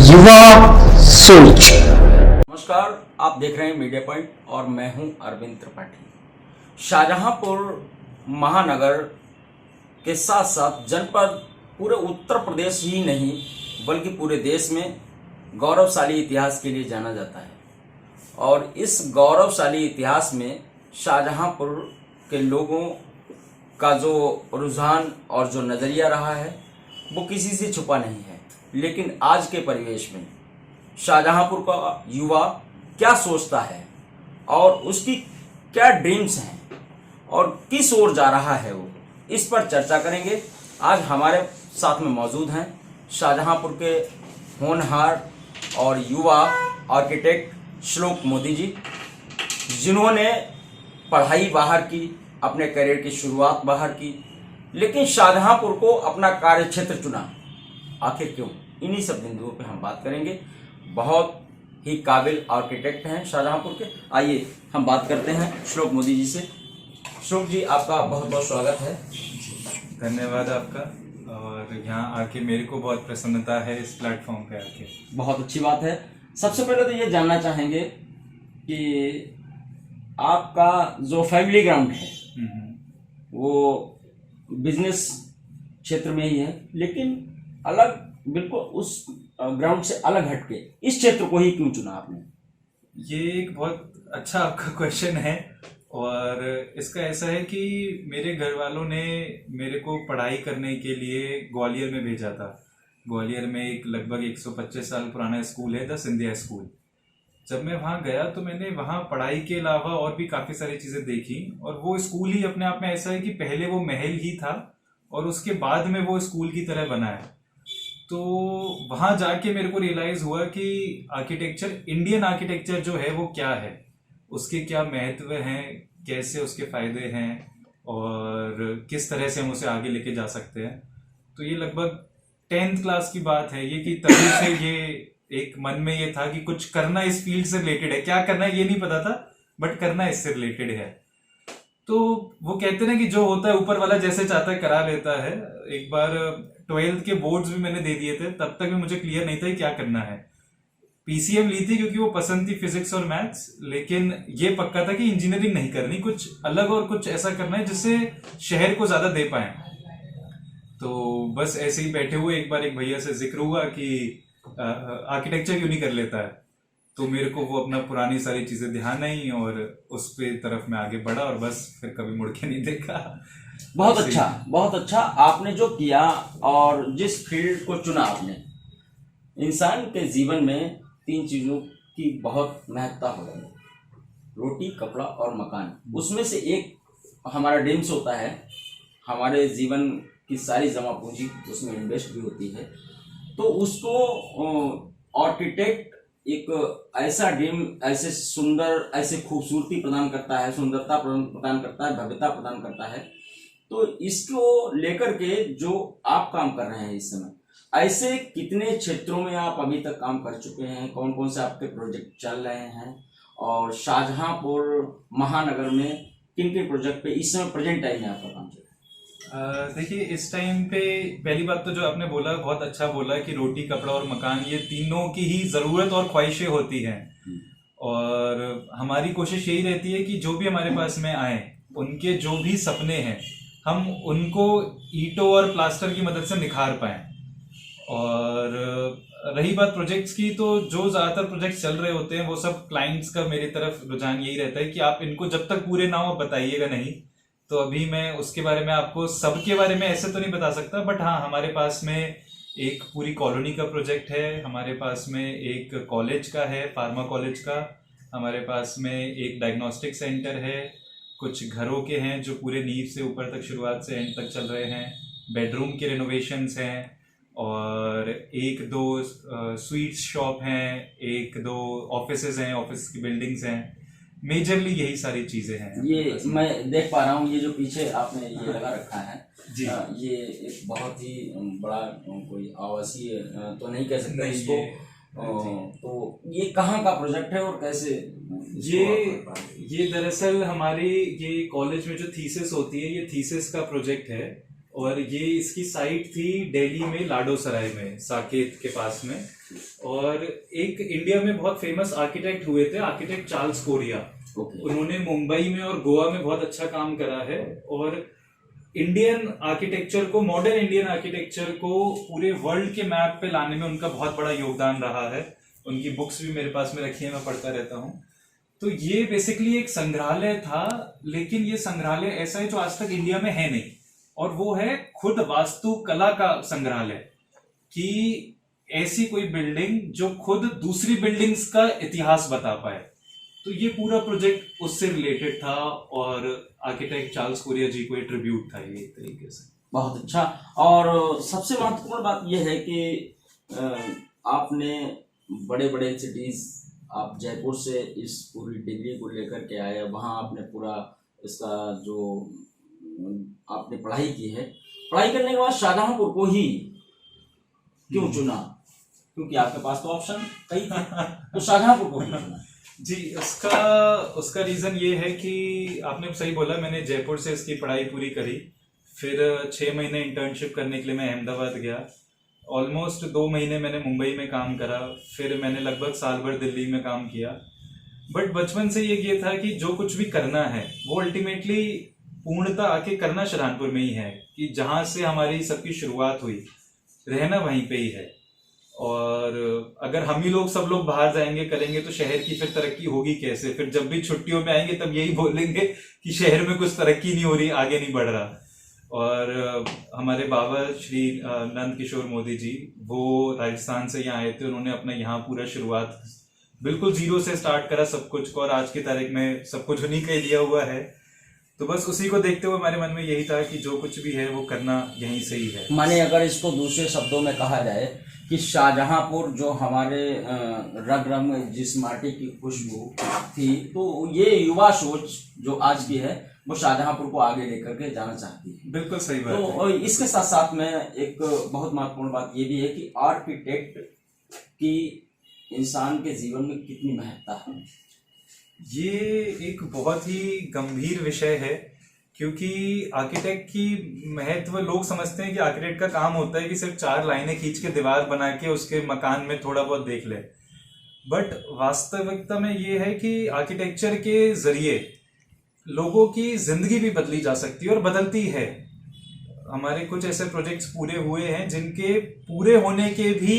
युवा सोच। नमस्कार, आप देख रहे हैं मीडिया पॉइंट और मैं हूं अरविंद त्रिपाठी। शाहजहांपुर महानगर के साथ साथ जनपद पूरे उत्तर प्रदेश ही नहीं बल्कि पूरे देश में गौरवशाली इतिहास के लिए जाना जाता है और इस गौरवशाली इतिहास में शाहजहांपुर के लोगों का जो रुझान और जो नज़रिया रहा है वो किसी से छुपा नहीं है। लेकिन आज के परिवेश में शाहजहांपुर का युवा क्या सोचता है और उसकी क्या ड्रीम्स हैं और किस ओर जा रहा है वो, इस पर चर्चा करेंगे। आज हमारे साथ में मौजूद हैं शाहजहांपुर के होनहार और युवा आर्किटेक्ट श्लोक मोदी जी, जिन्होंने पढ़ाई बाहर की, अपने करियर की शुरुआत बाहर की, लेकिन शाहजहांपुर को अपना कार्य क्षेत्र चुना। आखिर क्यों? इन्हीं सब बिंदुओं पे हम बात करेंगे। बहुत ही काबिल आर्किटेक्ट हैं शाहजहांपुर के। आइए हम बात करते हैं श्लोक मोदी जी से। श्लोक जी, आपका बहुत बहुत स्वागत है। धन्यवाद आपका। और यहाँ आके मेरे को बहुत प्रसन्नता है इस प्लेटफॉर्म पे आके। बहुत अच्छी बात है। सबसे पहले तो ये जानना चाहेंगे कि आपका जो फैमिली ग्राउंड है वो बिजनेस क्षेत्र में ही है, लेकिन अलग बिल्कुल उस ग्राउंड से अलग हटके इस क्षेत्र को ही क्यों चुना आपने? ये एक बहुत अच्छा आपका क्वेश्चन है। और इसका ऐसा है कि मेरे घर वालों ने मेरे को पढ़ाई करने के लिए ग्वालियर में भेजा था। ग्वालियर में एक लगभग 125 साल पुराना स्कूल है, द सिंधिया स्कूल। जब मैं वहाँ गया तो मैंने वहाँ पढ़ाई के अलावा और भी काफ़ी सारी चीज़ें देखी। और वो स्कूल ही अपने आप में ऐसा है कि पहले वो महल ही था और उसके बाद में वो स्कूल की तरह बना है। तो वहाँ जाके मेरे को रियलाइज़ हुआ कि आर्किटेक्चर, इंडियन आर्किटेक्चर जो है वो क्या है, उसके क्या महत्व हैं, कैसे उसके फ़ायदे हैं और किस तरह से हम उसे आगे लेके जा सकते हैं। तो ये लगभग 10th क्लास की बात है ये, कि तभी से ये एक मन में ये था कि कुछ करना इस फील्ड से रिलेटेड है। क्या करना है ये नहीं पता था, बट करना इससे रिलेटेड है। तो वो कहते हैं ना कि जो होता है ऊपर वाला जैसे चाहता है करा लेता है। एक बार 12th के बोर्ड्स भी मैंने दे दिए थे, तब तक भी मुझे क्लियर नहीं था कि क्या करना है। पीसीएम ली थी क्योंकि वो पसंद थी, फिजिक्स और मैथ्स, लेकिन ये पक्का था कि इंजीनियरिंग नहीं करनी, कुछ अलग और कुछ ऐसा करना है जिससे शहर को ज्यादा दे पाए। तो बस ऐसे ही बैठे हुए एक बार एक भैया से जिक्र हुआ कि आर्किटेक्चर क्यों नहीं कर लेता है। तो मेरे को वो अपना पुरानी सारी चीजें ध्यान आई और उस पे तरफ मैं आगे बढ़ा और बस फिर कभी मुड़ के नहीं देखा। बहुत अच्छा, बहुत अच्छा आपने जो किया और जिस फील्ड को चुना आपने। इंसान के जीवन में 3 चीजों की बहुत महत्ता होती है, रोटी, कपड़ा और मकान। उसमें से एक हमारा ड्रीम्स होता है, हमारे जीवन की सारी जमा पूंजी उसमें इन्वेस्ट भी होती है। तो उसको आर्किटेक्ट एक ऐसा ड्रीम, ऐसे सुंदर, ऐसे खूबसूरती प्रदान करता है, सुंदरता प्रदान करता है, भव्यता प्रदान करता है। तो इसको लेकर के जो आप काम कर रहे हैं इस समय, ऐसे कितने क्षेत्रों में आप अभी तक काम कर चुके हैं, कौन कौन से आपके प्रोजेक्ट चल रहे हैं और शाहजहांपुर महानगर में किन किन प्रोजेक्ट पे इस समय प्रेजेंट टाइम में आपका काम चल रहा है? देखिए, इस टाइम पे पहली बात तो जो आपने बोला बहुत अच्छा बोला कि रोटी, कपड़ा और मकान, ये तीनों की ही जरूरत और ख्वाहिशें होती हैं। और हमारी कोशिश यही रहती है कि जो भी हमारे पास में आए, उनके जो भी सपने हैं हम उनको ईंटों और प्लास्टर की मदद से निखार पाएं। और रही बात प्रोजेक्ट्स की, तो जो ज्यादातर प्रोजेक्ट्स चल रहे होते हैं वो सब क्लाइंट्स का मेरी तरफ रुझान यही रहता है कि आप इनको जब तक पूरे ना हो बताइएगा नहीं। तो अभी मैं उसके बारे में आपको सबके बारे में ऐसे तो नहीं बता सकता, बट हाँ, हमारे पास में एक पूरी कॉलोनी का प्रोजेक्ट है, हमारे पास में एक कॉलेज का है, फार्मा कॉलेज का, हमारे पास में एक डायग्नोस्टिक सेंटर है, कुछ घरों के हैं जो पूरे नींव से ऊपर तक शुरुआत से एंड तक चल रहे हैं, बेडरूम के रेनोवेशंस हैं और 1-2 स्वीट्स शॉप हैं, 1-2 ऑफिसेज हैं, ऑफिस की बिल्डिंग्स हैं। मेजरली यही सारी चीजें हैं। ये मैं देख पा रहा हूँ, ये जो पीछे आपने ये लगा रखा है जी, ये एक बहुत ही बड़ा कोई आवासीय तो नहीं कह सकते इसको। तो ये कहाँ का प्रोजेक्ट है और कैसे? ये दरअसल हमारी ये कॉलेज में जो थीसिस होती है, ये थीसिस का प्रोजेक्ट है। और ये इसकी साइट थी दिल्ली में लाडोसराय में, साकेत के पास में। और एक इंडिया में बहुत फेमस आर्किटेक्ट हुए थे, आर्किटेक्ट चार्ल्स कोरिया। उन्होंने मुंबई में और गोवा में बहुत अच्छा काम करा है और इंडियन आर्किटेक्चर को, मॉडर्न इंडियन आर्किटेक्चर को पूरे वर्ल्ड के मैप पे लाने में उनका बहुत बड़ा योगदान रहा है। उनकी बुक्स भी मेरे पास में रखी है, मैं पढ़ता रहता हूँ। तो ये बेसिकली एक संग्रहालय था, लेकिन ये संग्रहालय ऐसा है जो आज तक इंडिया में है नहीं, और वो है खुद वास्तुकला का संग्रहालय, कि ऐसी कोई बिल्डिंग जो खुद दूसरी बिल्डिंग्स का इतिहास बता पाए। तो ये पूरा प्रोजेक्ट उससे रिलेटेड था और आर्किटेक्ट चार्ल्स कोरिया जी को एक ट्रिब्यूट था ये, एक तरीके से। बहुत अच्छा। और सबसे महत्वपूर्ण बात यह है कि आपने बड़े बड़े सिटीज, आप जयपुर से इस पूरी डिग्री को लेकर के आए, वहाँ आपने पूरा इसका जो आपने पढ़ाई की है, पढ़ाई करने के बाद शाहजहांपुर को ही क्यों चुना? क्योंकि आपके पास तो ऑप्शन कई थे, तो शाहजहांपुर को क्यों चुना? जी, उसका रीजन ये है कि आपने सही बोला, मैंने जयपुर से इसकी पढ़ाई पूरी करी, फिर 6 महीने इंटर्नशिप करने के लिए मैं अहमदाबाद गया, ऑलमोस्ट 2 महीने मैंने मुंबई में काम करा, फिर मैंने लगभग साल भर दिल्ली में काम किया। बट बचपन से ये था कि जो कुछ भी करना है वो अल्टीमेटली पूर्णता आके करना शाहजहांपुर में ही है, कि जहाँ से हमारी सबकी शुरुआत हुई, रहना वहीं पे ही है। और अगर हम ही लोग, सब लोग बाहर जाएंगे करेंगे तो शहर की फिर तरक्की होगी कैसे? फिर जब भी छुट्टियों में आएंगे तब यही बोलेंगे कि शहर में कुछ तरक्की नहीं हो रही, आगे नहीं बढ़ रहा। और हमारे बाबा श्री नंद किशोर मोदी जी, वो राजस्थान से यहाँ आए थे, उन्होंने अपना यहाँ पूरा शुरुआत बिल्कुल जीरो से स्टार्ट करा सब कुछ को, और आज की तारीख में सब कुछ उन्हीं का ही दिया हुआ है। तो बस उसी को देखते हुए हमारे मन में यही था कि जो कुछ भी है वो करना यहीं से ही है। माने अगर इसको दूसरे शब्दों में कहा जाए कि शाहजहांपुर जो हमारे रग रग में जिस माटी की खुशबू थी, तो ये युवा सोच जो आज की है वो शाहजहांपुर को आगे लेकर के जाना चाहती है। बिल्कुल सही बात है। तो इसके साथ साथ में एक बहुत महत्वपूर्ण बात ये भी है कि आर्किटेक्ट की इंसान के जीवन में कितनी महत्ता है। ये एक बहुत ही गंभीर विषय है, क्योंकि आर्किटेक्ट की महत्व, लोग समझते हैं कि आर्किटेक्ट का काम होता है कि सिर्फ 4 लाइनें खींच के दीवार बना के उसके मकान में थोड़ा बहुत देख ले। बट वास्तविकता में ये है कि आर्किटेक्चर के जरिए लोगों की जिंदगी भी बदली जा सकती है और बदलती है। हमारे कुछ ऐसे प्रोजेक्ट्स पूरे हुए हैं जिनके पूरे होने के भी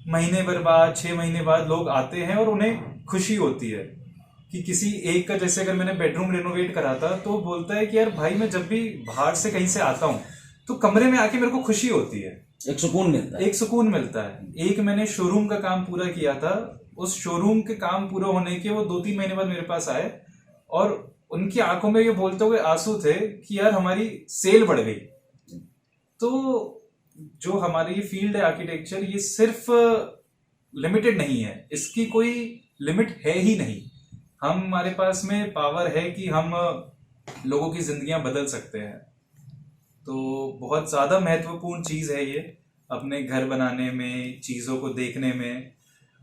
महीने भर बाद, 6 महीने बाद लोग आते हैं और उन्हें खुशी होती है कि किसी एक का, जैसे अगर मैंने बेडरूम रेनोवेट करा था, तो बोलता है कि यार भाई, मैं जब भी बाहर से कहीं से आता हूँ तो कमरे में आके मेरे को खुशी होती है, एक सुकून मिलता है। एक सुकून मिलता है। एक मैंने शोरूम का काम पूरा किया था, उस शोरूम के काम पूरा होने के वो 2-3 महीने बाद मेरे पास आए और उनकी आंखों में ये बोलते हुए आंसू थे कि यार हमारी सेल बढ़ गई। तो जो हमारी ये फील्ड है आर्किटेक्चर, ये सिर्फ लिमिटेड नहीं है, इसकी कोई लिमिट है ही नहीं। हमारे पास में पावर है कि हम लोगों की जिंदगियां बदल सकते हैं। तो बहुत ज्यादा महत्वपूर्ण चीज है ये, अपने घर बनाने में, चीजों को देखने में।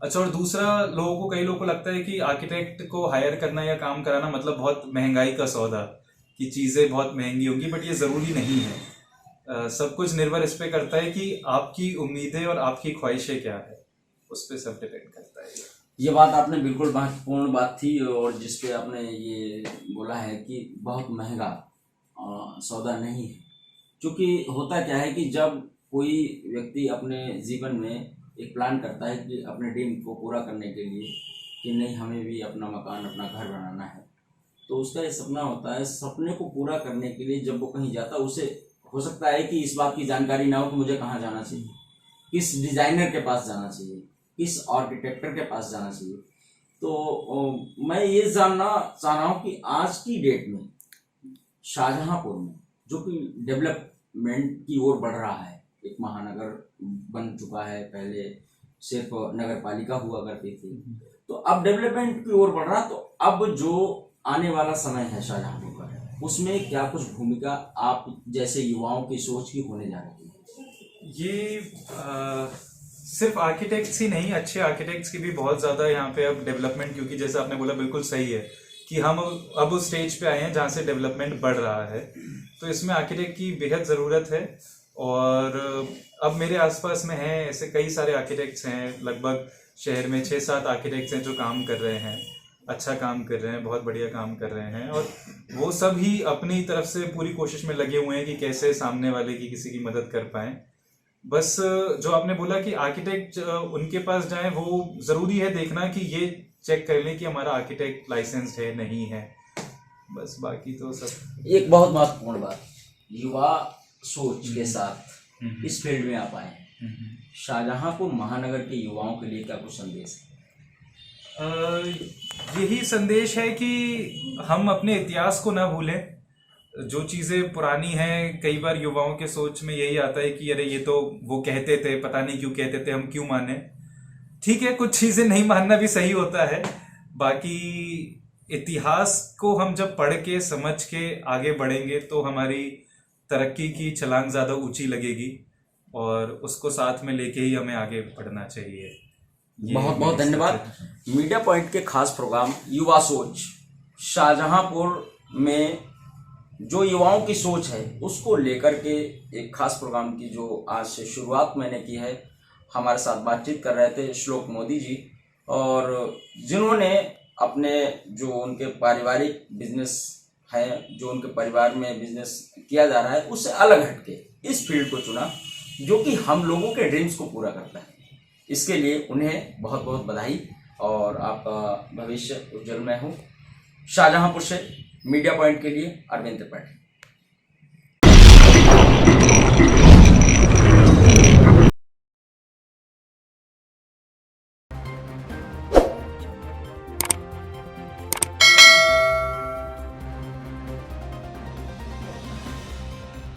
अच्छा, और दूसरा, लोगों को, कई लोगों को लगता है कि आर्किटेक्ट को हायर करना या काम कराना मतलब बहुत महंगाई का सौदा, कि चीजें बहुत महंगी होंगी, बट ये जरूरी नहीं है। सब कुछ निर्भर इस पे करता है कि आपकी उम्मीदें और आपकी ख्वाहिशें क्या है, उस पर सब डिपेंड करता है। ये बात आपने बिल्कुल महत्वपूर्ण बात थी, और जिसपे आपने ये बोला है कि बहुत महंगा सौदा नहीं है। क्योंकि होता क्या है कि जब कोई व्यक्ति अपने जीवन में एक प्लान करता है कि अपने ड्रीम को पूरा करने के लिए, कि नहीं हमें भी अपना मकान, अपना घर बनाना है, तो उसका ये सपना होता है। सपने को पूरा करने के लिए जब वो कहीं जाता है, उसे हो सकता है कि इस बात की जानकारी ना हो कि मुझे कहाँ जाना चाहिए, किस डिजाइनर के पास जाना चाहिए, किस आर्किटेक्टर के पास जाना चाहिए। तो मैं ये जानना चाह रहा हूँ कि आज की डेट में शाहजहांपुर में जो कि डेवलपमेंट की ओर बढ़ रहा है, एक महानगर बन चुका है, पहले सिर्फ नगर पालिका हुआ करती थी, तो अब डेवलपमेंट की ओर बढ़ रहा, तो अब जो आने वाला समय है शाहजहांपुर का, उसमें क्या कुछ भूमिका आप जैसे युवाओं की सोच की होने जा रही है? ये सिर्फ आर्किटेक्ट्स ही नहीं, अच्छे आर्किटेक्ट्स की भी बहुत ज़्यादा यहाँ पे अब डेवलपमेंट, क्योंकि जैसे आपने बोला बिल्कुल सही है कि हम अब उस स्टेज पे आए हैं जहाँ से डेवलपमेंट बढ़ रहा है। तो इसमें आर्किटेक्ट की बेहद ज़रूरत है। और अब मेरे आसपास में हैं ऐसे कई सारे आर्किटेक्ट्स हैं, लगभग शहर में 6-7 आर्किटेक्ट्स हैं जो काम कर रहे हैं, अच्छा काम कर रहे हैं, बहुत बढ़िया काम कर रहे हैं। और वो सब ही अपनी तरफ से पूरी कोशिश में लगे हुए हैं कि कैसे सामने वाले की किसी की मदद कर पाएं। बस जो आपने बोला कि आर्किटेक्ट उनके पास जाएं, वो ज़रूरी है देखना कि ये चेक कर लें कि हमारा आर्किटेक्ट लाइसेंस है नहीं है, बस बाकी तो सब। एक बहुत महत्वपूर्ण बात, युवा सोच के साथ इस फील्ड में आप आए हैं। शाहजहांपुर महानगर के युवाओं के लिए क्या कुछ संदेश है? यही संदेश है कि हम अपने इतिहास को ना भूलें। जो चीज़ें पुरानी हैं, कई बार युवाओं के सोच में यही आता है कि अरे ये तो वो कहते थे, पता नहीं क्यों कहते थे, हम क्यों माने। ठीक है, कुछ चीज़ें नहीं मानना भी सही होता है। बाकी इतिहास को हम जब पढ़ के समझ के आगे बढ़ेंगे तो हमारी तरक्की की छलांग ज़्यादा ऊंची लगेगी, और उसको साथ में लेके ही हमें आगे बढ़ना चाहिए। बहुत बहुत धन्यवाद। मीडिया पॉइंट के खास प्रोग्राम युवा सोच, शाहजहांपुर में जो युवाओं की सोच है उसको लेकर के एक खास प्रोग्राम की जो आज से शुरुआत मैंने की है। हमारे साथ बातचीत कर रहे थे श्लोक मोदी जी, और जिन्होंने अपने जो उनके पारिवारिक बिजनेस है, जो उनके परिवार में बिजनेस किया जा रहा है, उससे अलग हटके इस फील्ड को चुना जो कि हम लोगों के ड्रीम्स को पूरा करता है। इसके लिए उन्हें बहुत बहुत बधाई और आपका भविष्य उज्जवल हो। शाहजहांपुर से मीडिया पॉइंट के लिए अरविंद त्रिपाठी।